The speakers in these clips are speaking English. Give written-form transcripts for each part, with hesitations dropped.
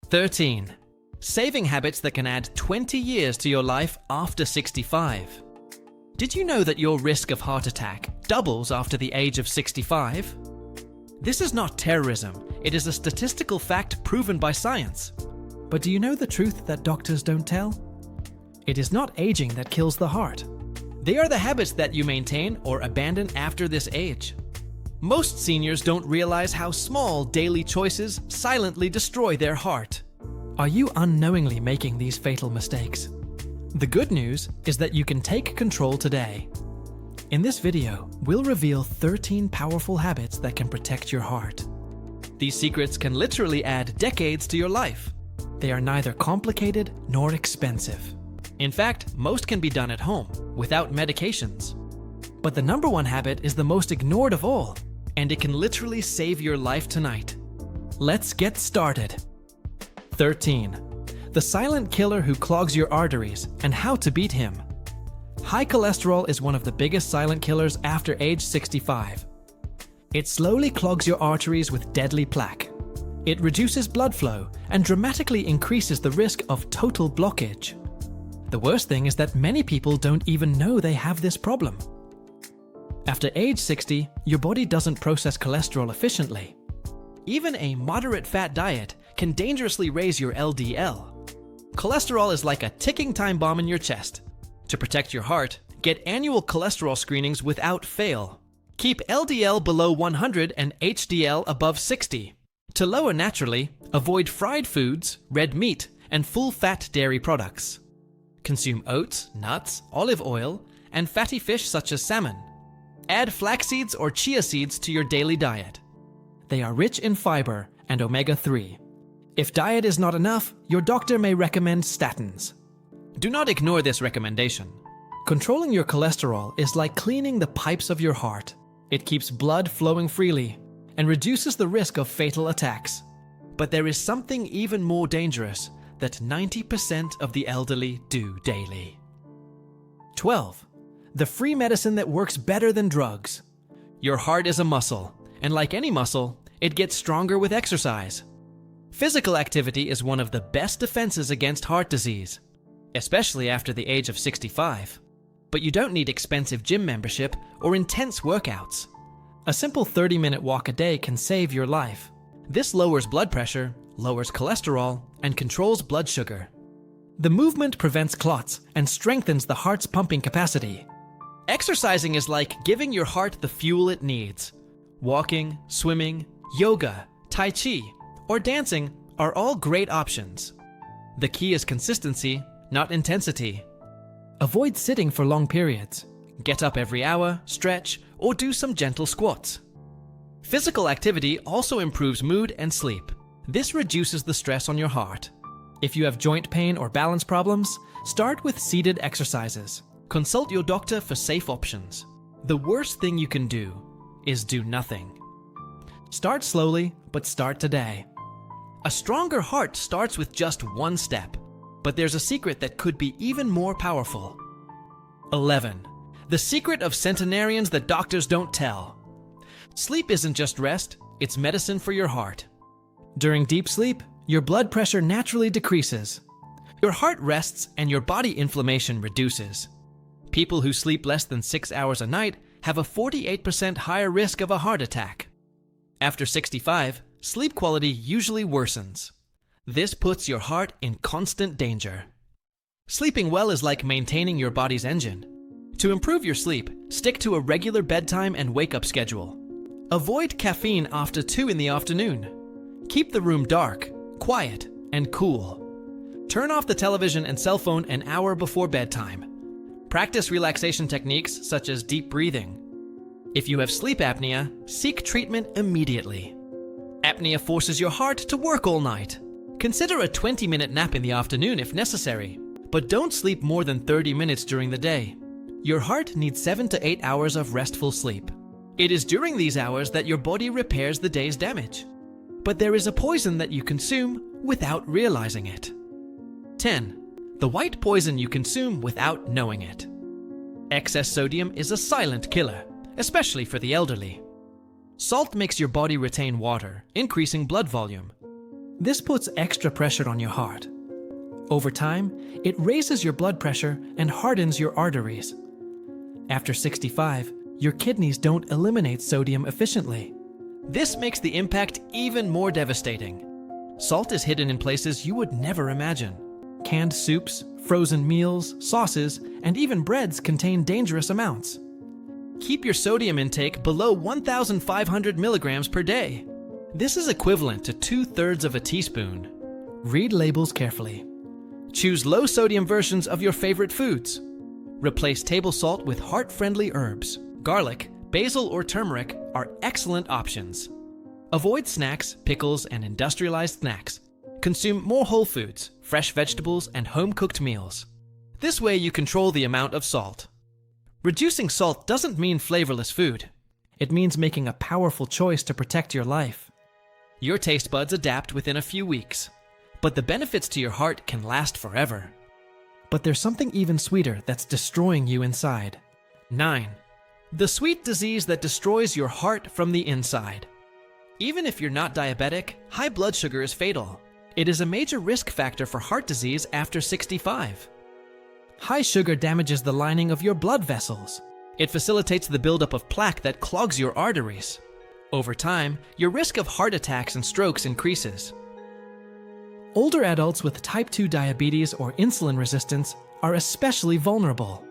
13. Saving habits that can add 20 years to your life after 65. Did you know that your risk of heart attack doubles after the age of 65? This is not terrorism, it is a statistical fact proven by science. But do you know the truth that doctors don't tell? It is not aging that kills the heart. They are the habits that you maintain or abandon after this age. Most seniors don't realize how small daily choices silently destroy their heart. Are you unknowingly making these fatal mistakes? The good news is that you can take control today. In this video, we'll reveal 13 powerful habits that can protect your heart. These secrets can literally add decades to your life. They are neither complicated nor expensive. In fact, most can be done at home, without medications. But the number one habit is the most ignored of all, and it can literally save your life tonight. Let's get started. 13. The silent killer who clogs your arteries and how to beat him. High cholesterol is one of the biggest silent killers after age 65. It slowly clogs your arteries with deadly plaque. It reduces blood flow and dramatically increases the risk of total blockage. The worst thing is that many people don't even know they have this problem. After age 60, your body doesn't process cholesterol efficiently. Even a moderate fat diet can dangerously raise your LDL. Cholesterol is like a ticking time bomb in your chest. To protect your heart, get annual cholesterol screenings without fail. Keep LDL below 100 and HDL above 60. To lower naturally, avoid fried foods, red meat, and full-fat dairy products. Consume oats, nuts, olive oil, and fatty fish such as salmon. Add flax seeds or chia seeds to your daily diet. They are rich in fiber and omega-3. If diet is not enough, your doctor may recommend statins. Do not ignore this recommendation. Controlling your cholesterol is like cleaning the pipes of your heart. It keeps blood flowing freely and reduces the risk of fatal attacks. But there is something even more dangerous that 90% of the elderly do daily. 12. The free medicine that works better than drugs. Your heart is a muscle, and like any muscle, it gets stronger with exercise. Physical activity is one of the best defenses against heart disease, especially after the age of 65. But you don't need expensive gym membership or intense workouts. A simple 30-minute walk a day can save your life. This lowers blood pressure, lowers cholesterol, and controls blood sugar. The movement prevents clots and strengthens the heart's pumping capacity. Exercising is like giving your heart the fuel it needs. Walking, swimming, yoga, tai chi, or dancing are all great options. The key is consistency, not intensity. Avoid sitting for long periods. Get up every hour, stretch, or do some gentle squats. Physical activity also improves mood and sleep. This reduces the stress on your heart. If you have joint pain or balance problems, start with seated exercises. Consult your doctor for safe options. The worst thing you can do is do nothing. Start slowly, but start today. A stronger heart starts with just one step, but there's a secret that could be even more powerful. 11. The secret of centenarians that doctors don't tell. Sleep isn't just rest, it's medicine for your heart. During deep sleep, your blood pressure naturally decreases. Your heart rests and your body inflammation reduces. People who sleep less than 6 hours a night have a 48% higher risk of a heart attack. After 65, sleep quality usually worsens. This puts your heart in constant danger. Sleeping well is like maintaining your body's engine. To improve your sleep, stick to a regular bedtime and wake-up schedule. Avoid caffeine after 2 in the afternoon. Keep the room dark, quiet, and cool. Turn off the television and cell phone an hour before bedtime. Practice relaxation techniques such as deep breathing. If you have sleep apnea, seek treatment immediately. Apnea forces your heart to work all night. Consider a 20-minute nap in the afternoon if necessary, but don't sleep more than 30 minutes during the day. Your heart needs 7 to 8 hours of restful sleep. It is during these hours that your body repairs the day's damage. But there is a poison that you consume without realizing it. 10. The white poison you consume without knowing it. Excess sodium is a silent killer, especially for the elderly. Salt makes your body retain water, increasing blood volume. This puts extra pressure on your heart. Over time, it raises your blood pressure and hardens your arteries. After 65, your kidneys don't eliminate sodium efficiently. This makes the impact even more devastating. Salt is hidden in places you would never imagine. Canned soups, frozen meals, sauces, and even breads contain dangerous amounts. Keep your sodium intake below 1,500 milligrams per day. This is equivalent to 2/3 of a teaspoon. Read labels carefully. Choose low-sodium versions of your favorite foods. Replace table salt with heart-friendly herbs. Garlic, basil, or turmeric are excellent options. Avoid snacks, pickles, and industrialized snacks. Consume more whole foods, fresh vegetables, and home-cooked meals. This way you control the amount of salt. Reducing salt doesn't mean flavorless food. It means making a powerful choice to protect your life. Your taste buds adapt within a few weeks, but the benefits to your heart can last forever. But there's something even sweeter that's destroying you inside. 9. The sweet disease that destroys your heart from the inside. Even if you're not diabetic, high blood sugar is fatal. It is a major risk factor for heart disease after 65. High sugar damages the lining of your blood vessels. It facilitates the buildup of plaque that clogs your arteries. Over time, your risk of heart attacks and strokes increases. Older adults with type 2 diabetes or insulin resistance are especially vulnerable.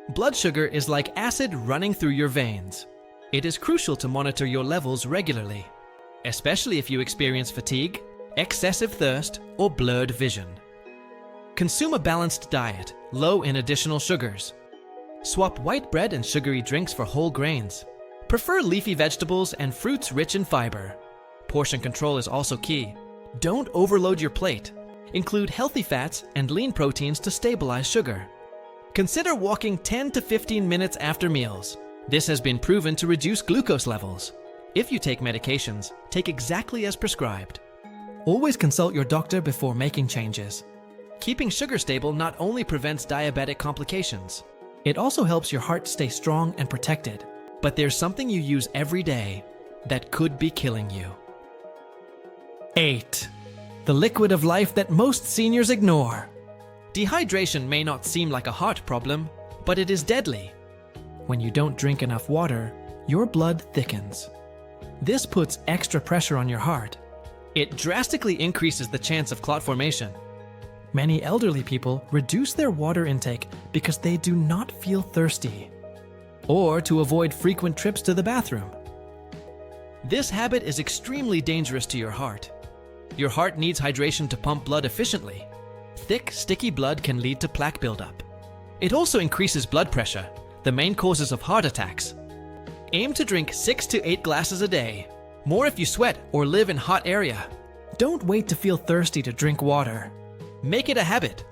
Blood sugar is like acid running through your veins. It is crucial to monitor your levels regularly, especially if you experience fatigue, excessive thirst, or blurred vision. Consume a balanced diet, low in additional sugars. Swap white bread and sugary drinks for whole grains. Prefer leafy vegetables and fruits rich in fiber. Portion control is also key. Don't overload your plate. Include healthy fats and lean proteins to stabilize sugar. Consider walking 10 to 15 minutes after meals. This has been proven to reduce glucose levels. If you take medications, take exactly as prescribed. Always consult your doctor before making changes. Keeping sugar stable not only prevents diabetic complications, it also helps your heart stay strong and protected. But there's something you use every day that could be killing you. 8. The liquid of life that most seniors ignore. Dehydration may not seem like a heart problem, but it is deadly. When you don't drink enough water, your blood thickens. This puts extra pressure on your heart. It drastically increases the chance of clot formation. Many elderly people reduce their water intake because they do not feel thirsty, or to avoid frequent trips to the bathroom. This habit is extremely dangerous to your heart. Your heart needs hydration to pump blood efficiently. Thick, sticky blood can lead to plaque buildup. It also increases blood pressure, the main causes of heart attacks. Aim to drink 6 to 8 glasses a day, more if you sweat or live in hot area. Don't wait to feel thirsty to drink water. Make it a habit.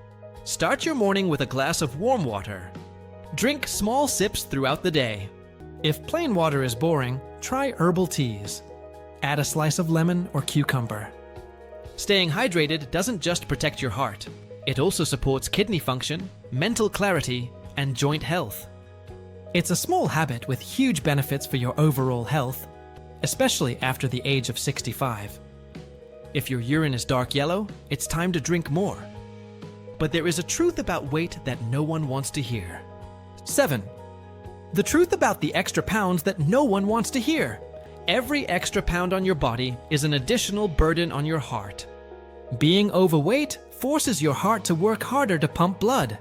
Start your morning with a glass of warm water. Drink small sips throughout the day. If plain water is boring, try herbal teas. Add a slice of lemon or cucumber. Staying hydrated doesn't just protect your heart. It also supports kidney function, mental clarity, and joint health. It's a small habit with huge benefits for your overall health, especially after the age of 65. If your urine is dark yellow, it's time to drink more. But there is a truth about weight that no one wants to hear. 7. The truth about the extra pounds that no one wants to hear. Every extra pound on your body is an additional burden on your heart. Being overweight forces your heart to work harder to pump blood.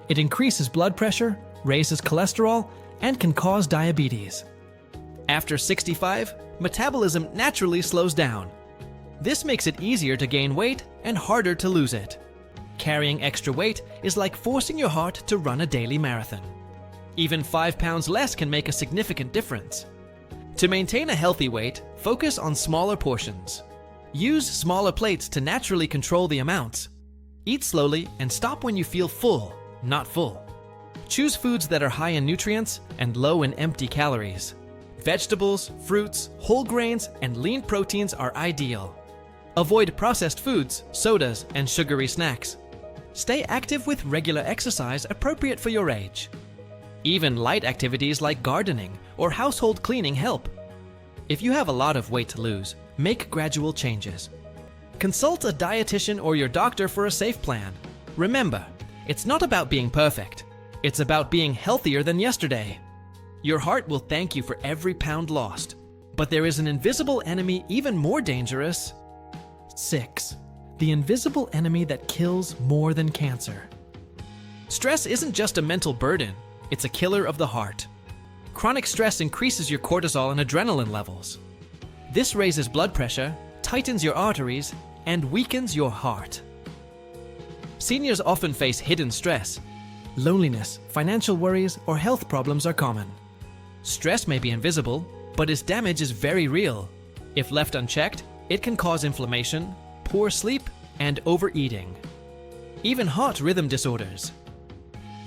It increases blood pressure, raises cholesterol, and can cause diabetes. After 65, metabolism naturally slows down. This makes it easier to gain weight and harder to lose it. Carrying extra weight is like forcing your heart to run a daily marathon. Even 5 pounds less can make a significant difference. To maintain a healthy weight, focus on smaller portions. Use smaller plates to naturally control the amounts. Eat slowly and stop when you feel full, not full. Choose foods that are high in nutrients and low in empty calories. Vegetables, fruits, whole grains, and lean proteins are ideal. Avoid processed foods, sodas, and sugary snacks. Stay active with regular exercise appropriate for your age. Even light activities like gardening or household cleaning help. If you have a lot of weight to lose, make gradual changes. Consult a dietitian or your doctor for a safe plan. Remember, it's not about being perfect. It's about being healthier than yesterday. Your heart will thank you for every pound lost. But there is an invisible enemy even more dangerous. 6. The invisible enemy that kills more than cancer. Stress isn't just a mental burden, it's a killer of the heart. Chronic stress increases your cortisol and adrenaline levels. This raises blood pressure, tightens your arteries, and weakens your heart. Seniors often face hidden stress. Loneliness, financial worries, or health problems are common. Stress may be invisible, but its damage is very real. If left unchecked, it can cause inflammation, poor sleep, and overeating. Even heart rhythm disorders.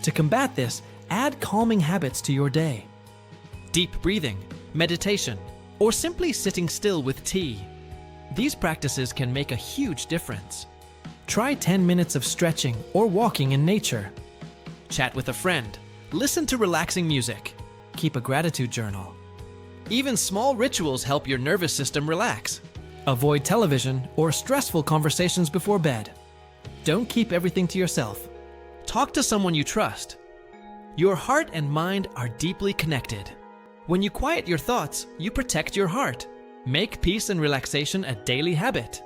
To combat this, add calming habits to your day. Deep breathing, meditation, or simply sitting still with tea. These practices can make a huge difference. Try 10 minutes of stretching or walking in nature. Chat with a friend. Listen to relaxing music. Keep a gratitude journal. Even small rituals help your nervous system relax. Avoid television or stressful conversations before bed. Don't keep everything to yourself. Talk to someone you trust. Your heart and mind are deeply connected. When you quiet your thoughts, you protect your heart. Make peace and relaxation a daily habit.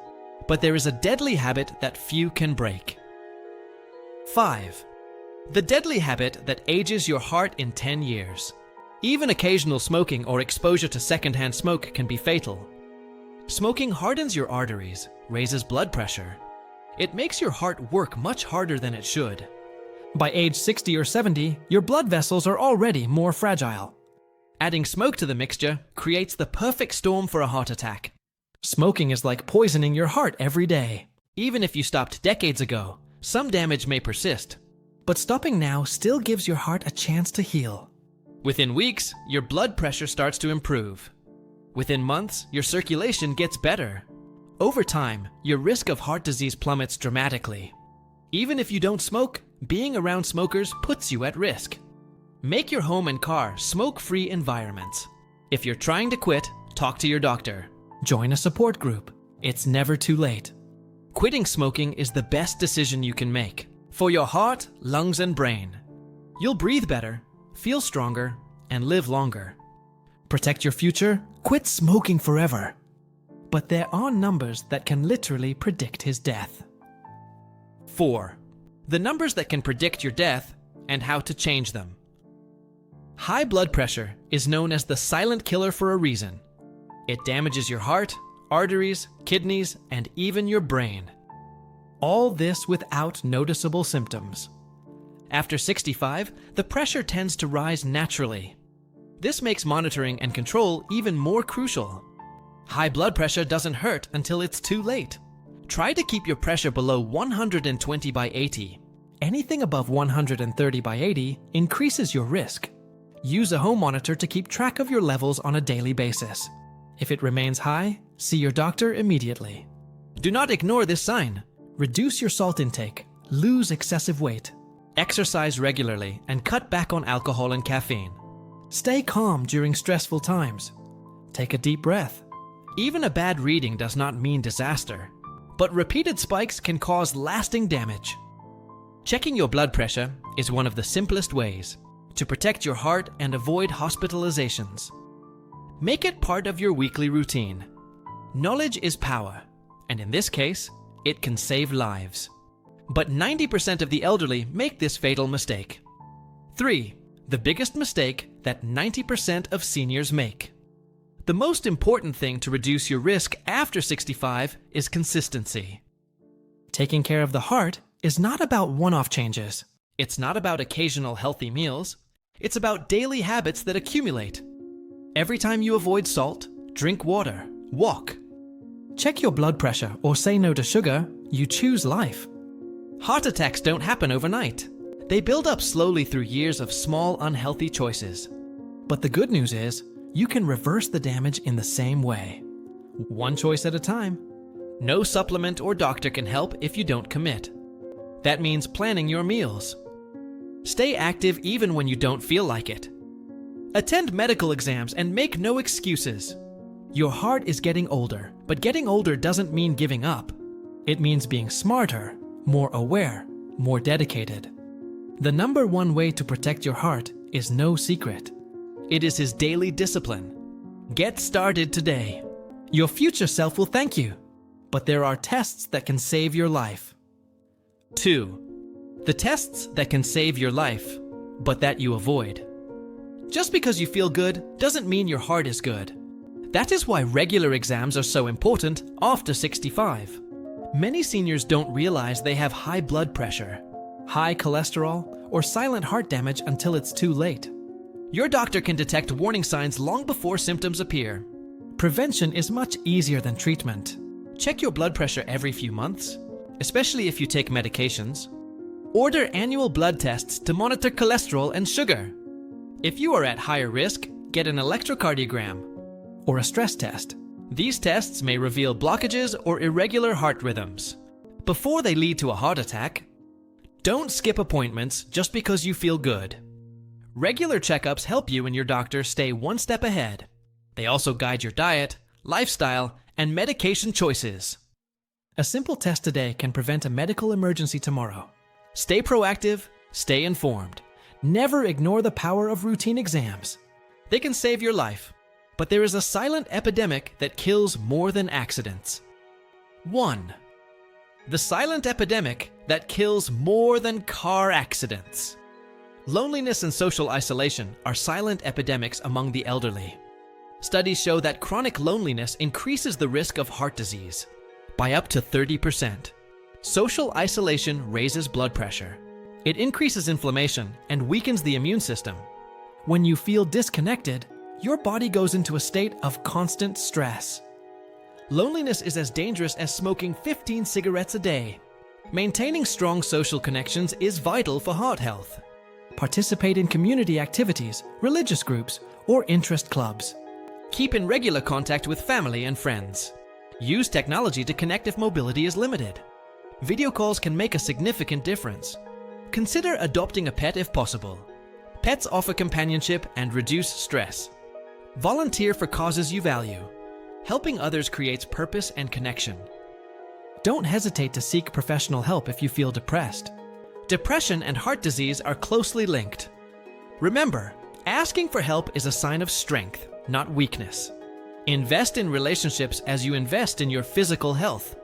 But there is a deadly habit that few can break. 5. The deadly habit that ages your heart in 10 years. Even occasional smoking or exposure to secondhand smoke can be fatal. Smoking hardens your arteries, raises blood pressure. It makes your heart work much harder than it should. By age 60 or 70, your blood vessels are already more fragile. Adding smoke to the mixture creates the perfect storm for a heart attack. Smoking is like poisoning your heart every day. Even if you stopped decades ago, some damage may persist. But stopping now still gives your heart a chance to heal. Within weeks, your blood pressure starts to improve. Within months, your circulation gets better. Over time, your risk of heart disease plummets dramatically. Even if you don't smoke, being around smokers puts you at risk. Make your home and car smoke-free environments. If you're trying to quit, talk to your doctor. Join a support group. It's never too late. Quitting smoking is the best decision you can make for your heart, lungs, and brain. You'll breathe better, feel stronger, and live longer. Protect your future, quit smoking forever. But there are numbers that can literally predict his death. 4. The numbers that can predict your death and how to change them. High blood pressure is known as the silent killer for a reason. It damages your heart, arteries, kidneys, and even your brain. All this without noticeable symptoms. After 65, the pressure tends to rise naturally. This makes monitoring and control even more crucial. High blood pressure doesn't hurt until it's too late. Try to keep your pressure below 120 by 80. Anything above 130 by 80 increases your risk. Use a home monitor to keep track of your levels on a daily basis. If it remains high, see your doctor immediately. Do not ignore this sign. Reduce your salt intake, lose excessive weight, exercise regularly, and cut back on alcohol and caffeine. Stay calm during stressful times. Take a deep breath. Even a bad reading does not mean disaster, but repeated spikes can cause lasting damage. Checking your blood pressure is one of the simplest ways to protect your heart and avoid hospitalizations. Make it part of your weekly routine. Knowledge is power, and in this case, it can save lives. But 90% of the elderly make this fatal mistake. 3. The biggest mistake that 90% of seniors make. The most important thing to reduce your risk after 65 is consistency. Taking care of the heart is not about one-off changes. It's not about occasional healthy meals. It's about daily habits that accumulate. Every time you avoid salt, drink water, walk. Check your blood pressure or say no to sugar, you choose life. Heart attacks don't happen overnight. They build up slowly through years of small, unhealthy choices. But the good news is, you can reverse the damage in the same way. One choice at a time. No supplement or doctor can help if you don't commit. That means planning your meals. Stay active even when you don't feel like it. Attend medical exams and make no excuses. Your heart is getting older, but getting older doesn't mean giving up. It means being smarter, more aware, more dedicated. The number one way to protect your heart is no secret. It is his daily discipline. Get started today. Your future self will thank you, but there are tests that can save your life. 2. The tests that can save your life, but that you avoid. Just because you feel good doesn't mean your heart is good. That is why regular exams are so important after 65. Many seniors don't realize they have high blood pressure, high cholesterol, or silent heart damage until it's too late. Your doctor can detect warning signs long before symptoms appear. Prevention is much easier than treatment. Check your blood pressure every few months, especially if you take medications. Order annual blood tests to monitor cholesterol and sugar. If you are at higher risk, get an electrocardiogram or a stress test. These tests may reveal blockages or irregular heart rhythms before they lead to a heart attack. Don't skip appointments just because you feel good. Regular checkups help you and your doctor stay one step ahead. They also guide your diet, lifestyle, and medication choices. A simple test today can prevent a medical emergency tomorrow. Stay proactive, stay informed. Never ignore the power of routine exams. They can save your life, but there is a silent epidemic that kills more than accidents. 1. The silent epidemic that kills more than car accidents. Loneliness and social isolation are silent epidemics among the elderly. Studies show that chronic loneliness increases the risk of heart disease by up to 30%. Social isolation raises blood pressure. It increases inflammation and weakens the immune system. When you feel disconnected, your body goes into a state of constant stress. Loneliness is as dangerous as smoking 15 cigarettes a day. Maintaining strong social connections is vital for heart health. Participate in community activities, religious groups, or interest clubs. Keep in regular contact with family and friends. Use technology to connect if mobility is limited. Video calls can make a significant difference. Consider adopting a pet if possible. Pets offer companionship and reduce stress. Volunteer for causes you value. Helping others creates purpose and connection. Don't hesitate to seek professional help if you feel depressed. Depression and heart disease are closely linked. Remember, asking for help is a sign of strength, not weakness. Invest in relationships as you invest in your physical health.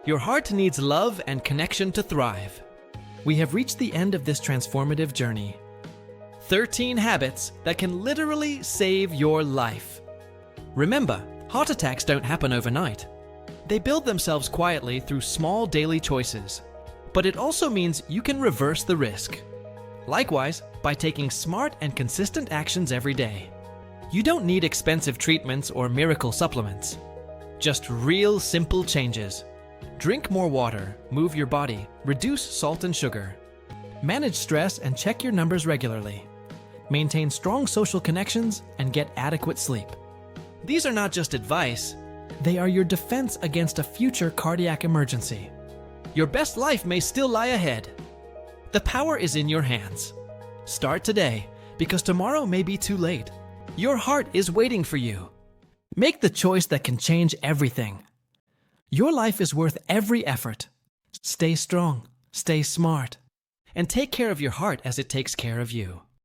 Your heart needs love and connection to thrive. We have reached the end of this transformative journey. 13 habits that can literally save your life. Remember, heart attacks don't happen overnight. They build themselves quietly through small daily choices. But it also means you can reverse the risk. Likewise, by taking smart and consistent actions every day. You don't need expensive treatments or miracle supplements. Just real simple changes. Drink more water, move your body, reduce salt and sugar. Manage stress and check your numbers regularly. Maintain strong social connections and get adequate sleep. These are not just advice, they are your defense against a future cardiac emergency. Your best life may still lie ahead. The power is in your hands. Start today, because tomorrow may be too late. Your heart is waiting for you. Make the choice that can change everything. Your life is worth every effort. Stay strong, stay smart, and take care of your heart as it takes care of you.